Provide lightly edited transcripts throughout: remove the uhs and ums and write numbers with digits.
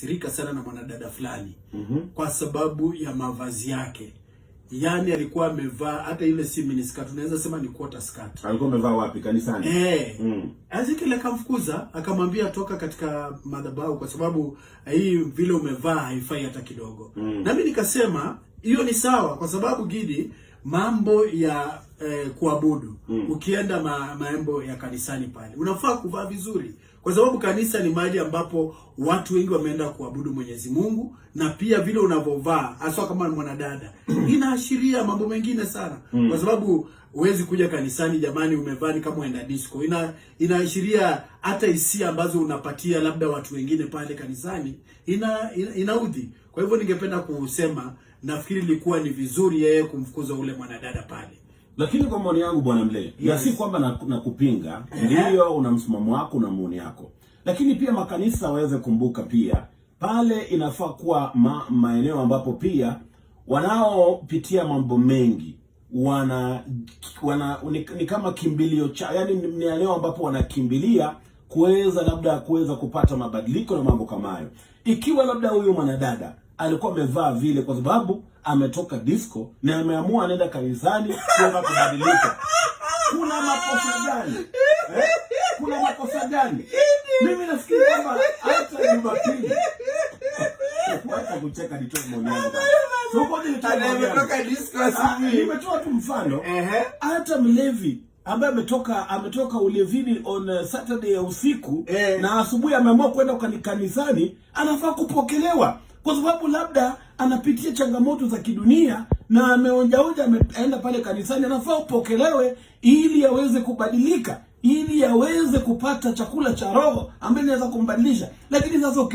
alikasirika sana na mwanadada fulani kwa sababu ya mavazi yake. Yani alikuwa amevaa hata ile si mini skirt, tunaweza sema ni quarter skirt. Alikuwa amevaa wapi, kanisani? Ezekiel akamfukuza, akamwambia toka katika madhabahu kwa sababu hii vile umevaa haifai hata kidogo. Na mimi nikasema hiyo ni sawa kwa sababu Gidi, mambo ya kuabudu, ukienda maembo ya kanisani pale, unafaa kuvaa vizuri kwa sababu kanisa ni mahali ambapo watu wengi wameenda kuabudu Mwenyezi Mungu, na pia vile unavovaa hasa kama mwanadada inaashiria mambo mengine sana. Kwa sababu huwezi kuja kanisani jamani umevaa kama uenda disco. Inaashiria hata hisia ambazo unapatia labda watu wengine pale kanisani inaudhi. Kwa hivyo ningependa kusema nafikiri ilikuwa ni vizuri yeye kumfukuza ule mwanadada pale. Lakini kwa maoni yangu Bwana Mle, ya si kwamba nakupinga, ndio una msimamo wako na maoni yako. Lakini pia makanisa waweze kumbuka pia pale inafaa kuwa maeneo ambapo pia wanaopitia mambo mengi ni kama kimbilio cha, yani ni eneo ambapo wanakimbilia kuweza kupata mabadiliko na mambo kama hayo. Ikiwa labda huyu mwanadada alikuwa amevaa vile kwa sababu ametoka disco na ameamua anaenda kanisani kuweza kubadilika, kuna makosa gani? Kuna makosa gani? Mimi nafikiri kwamba hata Jumapili kuacha kucheka nitoe maoni yangu. So kwa nini ametoka disco asubuhi? Nimetoa tu mfano. Hata mlevi ambaye ametoka ulevini on Saturday ya usiku na asubuhi ameamua kwenda kanisani, anafaa kupokelewa kwa sababu labda anapitia changamoto za kidunia na ameonja ameenda pale kanisani, anafaa upokelewe ili aweze kubadilika, ili aweze kupata chakula cha roho ambaye inaweza kumbadilisha. Lakini sasa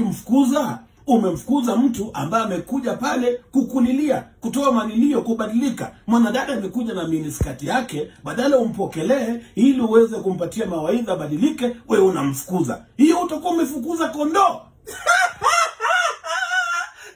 umemfukuza mtu ambaye amekuja pale kukulilia, kutoa manilio, kubadilika. Mwanadada amekuja na miniskati yake, badala umpokelee ili uweze kumpatia mawaidha badilike, wewe unamfukuza. Hiyo utakuwa umefukuza kondoo.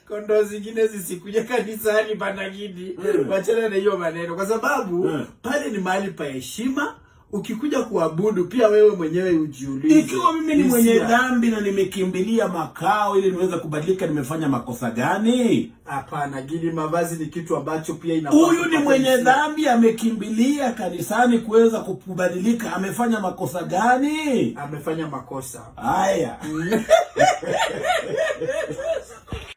Kondoo zingine zisikuja kanisani bana Gidi. Wachana na hiyo maneno kwa sababu pale ni mahali pa heshima. Ukikuja kuabudu pia wewe mwenyewe ujiulize, ikiwa mimi ni mwenye dhambi na nimekimbilia makao ili niweze kubadilika, nimefanya makosa gani? Hapana Gidi, mavazi ni kitu ambacho pia inafaa. Huyu ni mwenye dhambi amekimbilia kanisani kuweza kubadilika, amefanya makosa gani? Amefanya makosa. Haya.